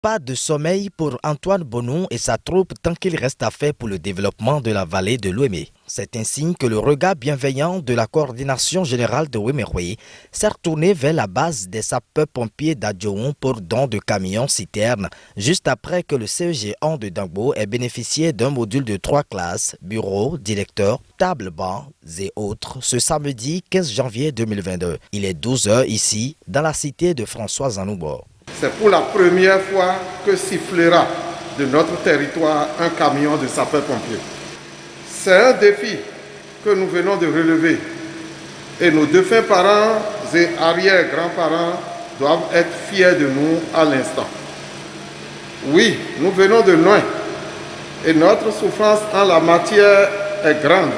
Pas de sommeil pour Antoine Bonou et sa troupe tant qu'il reste à faire pour le développement de la vallée de l'Ouémé. C'est ainsi que le regard bienveillant de la coordination générale de Ouéméroué s'est retourné vers la base des sapeurs-pompiers d'Adjoun pour don de camions-citernes, juste après que le CEG1 de Dangbo ait bénéficié d'un module de 3 classes, bureau, directeur, table banc et autres, ce samedi 15 janvier 2022. Il est 12 h ici, dans la cité de François Zanoubo. C'est pour la première fois que sifflera de notre territoire un camion de sapeurs-pompiers. C'est un défi que nous venons de relever et nos défunts parents et arrière-grands-parents doivent être fiers de nous à l'instant. Oui, nous venons de loin et notre souffrance en la matière est grande.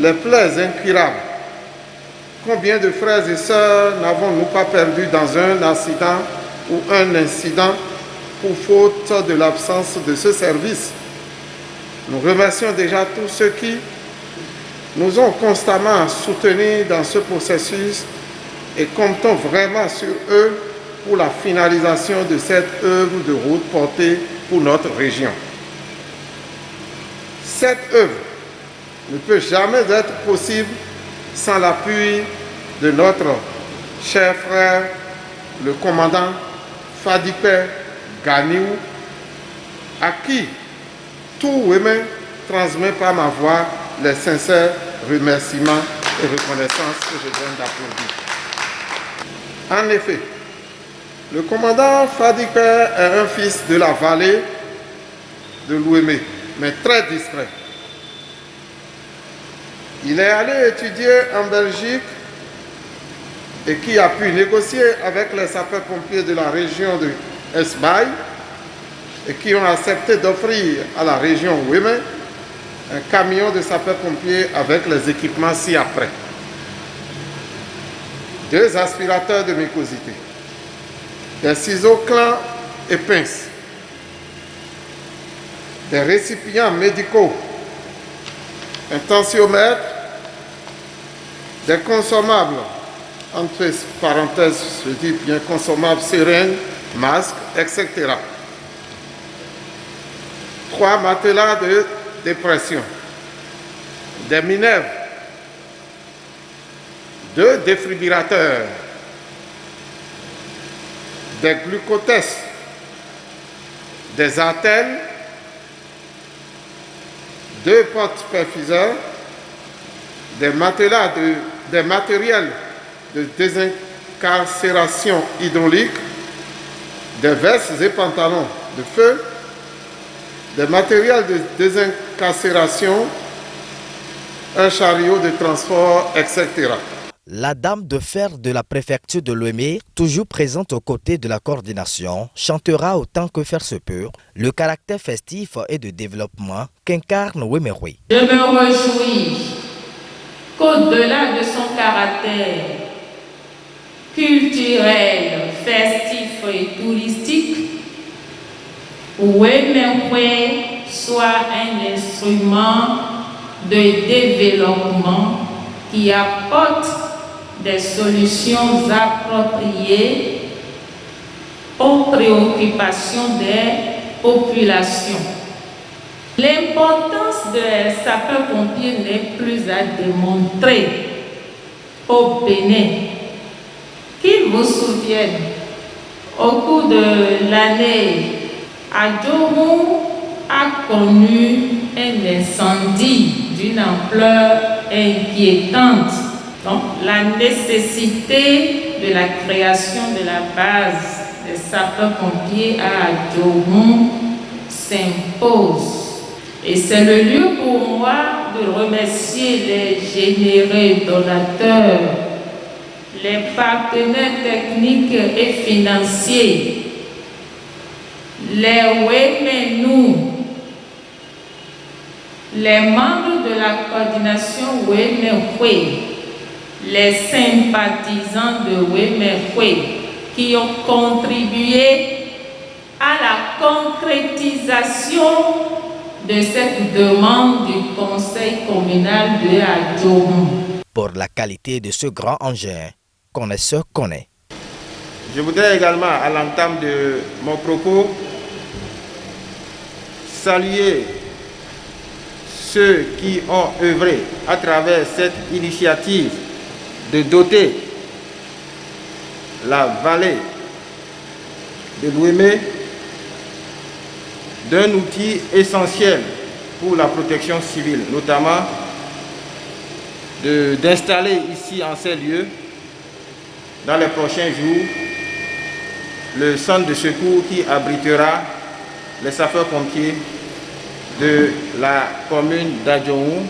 Les plaies incurables. Combien de frères et sœurs n'avons-nous pas perdus dans un accident ou un incident pour faute de l'absence de ce service? Nous remercions déjà tous ceux qui nous ont constamment soutenus dans ce processus et comptons vraiment sur eux pour la finalisation de cette œuvre de route portée pour notre région. Cette œuvre ne peut jamais être possible sans l'appui de notre cher frère, le commandant Fadipé Ganiou, à qui tout Ouémé transmet par ma voix les sincères remerciements et reconnaissances que je viens d'applaudir. En effet, le commandant Fadipé est un fils de la vallée de l'Ouémé, mais très discret. Il est allé étudier en Belgique et qui a pu négocier avec les sapeurs-pompiers de la région de Esbaï et qui ont accepté d'offrir à la région Ouémé un camion de sapeurs-pompiers avec les équipements ci-après. 2 aspirateurs de mucosité, des ciseaux clans et pinces, des récipients médicaux, un tensiomètre, des consommables, entre parenthèses, je dis bien consommables, seringues, masques, etc. 3 matelas de dépression, des minerves, 2 défibrillateurs, des glucotests, des attelles, 2 porte-perfuseurs, des matériels de désincarcération hydraulique, des vestes et pantalons de feu, des matériels de désincarcération, un chariot de transport, etc. La dame de fer de la préfecture de l'Ouémé, toujours présente aux côtés de la coordination, chantera autant que faire se peut le caractère festif et de développement qu'incarne Ouéméroué. Je me réjouis qu'au-delà de son caractère culturel, festif et touristique, Ouéméroué soit un instrument de développement qui apporte des solutions appropriées aux préoccupations des populations. L'importance des sapeurs-pompiers n'est plus à démontrer au Bénin. Qu'ils vous souviennent, au cours de l'année, Adjoun a connu un incendie d'une ampleur inquiétante. Donc, la nécessité de la création de la base des sapeurs-pompiers à Adjoun s'impose. Et c'est le lieu pour moi de remercier les généreux donateurs, les partenaires techniques et financiers, les Ouéménou, les membres de la coordination Ouéméroué, les sympathisants de Ouéméroué qui ont contribué à la concrétisation de cette demande du conseil communal de Adjoun. Pour la qualité de ce grand engin, connaisseur connaît. Je voudrais également, à l'entame de mon propos, saluer ceux qui ont œuvré à travers cette initiative de doter la vallée de l'Ouémé d'un outil essentiel pour la protection civile, notamment d'installer ici en ces lieux, dans les prochains jours, le centre de secours qui abritera les sapeurs-pompiers de la commune d'Adjohou.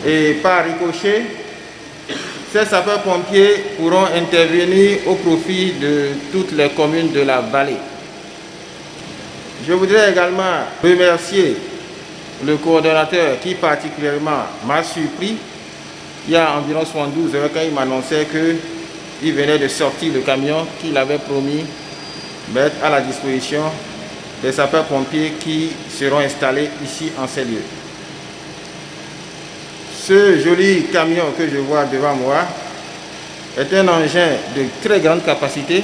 Et par ricochet, ces sapeurs-pompiers pourront intervenir au profit de toutes les communes de la vallée. Je voudrais également remercier le coordonnateur qui particulièrement m'a surpris. Il y a environ 72 heures quand il m'annonçait qu'il venait de sortir le camion qu'il avait promis mettre à la disposition des sapeurs-pompiers qui seront installés ici en ces lieux. Ce joli camion que je vois devant moi est un engin de très grande capacité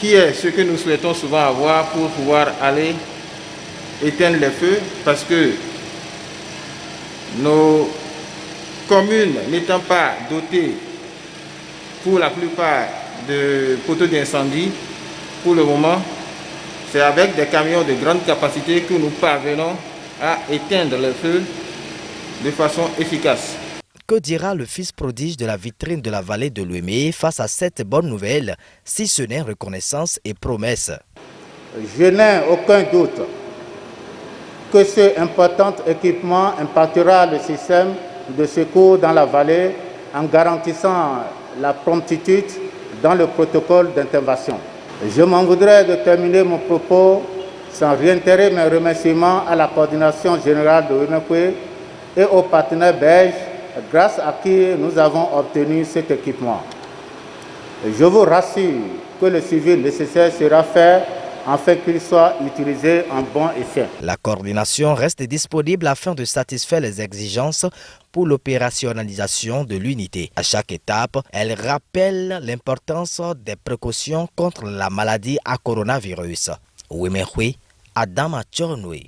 qui est ce que nous souhaitons souvent avoir pour pouvoir aller éteindre les feux, parce que nos communes n'étant pas dotées pour la plupart de poteaux d'incendie, pour le moment, c'est avec des camions de grande capacité que nous parvenons à éteindre les feux de façon efficace. Que dira le fils prodige de la vitrine de la vallée de l'Ouémé face à cette bonne nouvelle, si ce n'est reconnaissance et promesse? Je n'ai aucun doute que ce important équipement impactera le système de secours dans la vallée en garantissant la promptitude dans le protocole d'intervention. Je m'en voudrais de terminer mon propos sans réitérer mes remerciements à la coordination générale de Ouémé et aux partenaires belges, grâce à qui nous avons obtenu cet équipement. Je vous rassure que le suivi nécessaire sera fait afin qu'il soit utilisé en bon escient. La coordination reste disponible afin de satisfaire les exigences pour l'opérationnalisation de l'unité. À chaque étape, elle rappelle l'importance des précautions contre la maladie à coronavirus. Ouémé, Adama Tchornoui.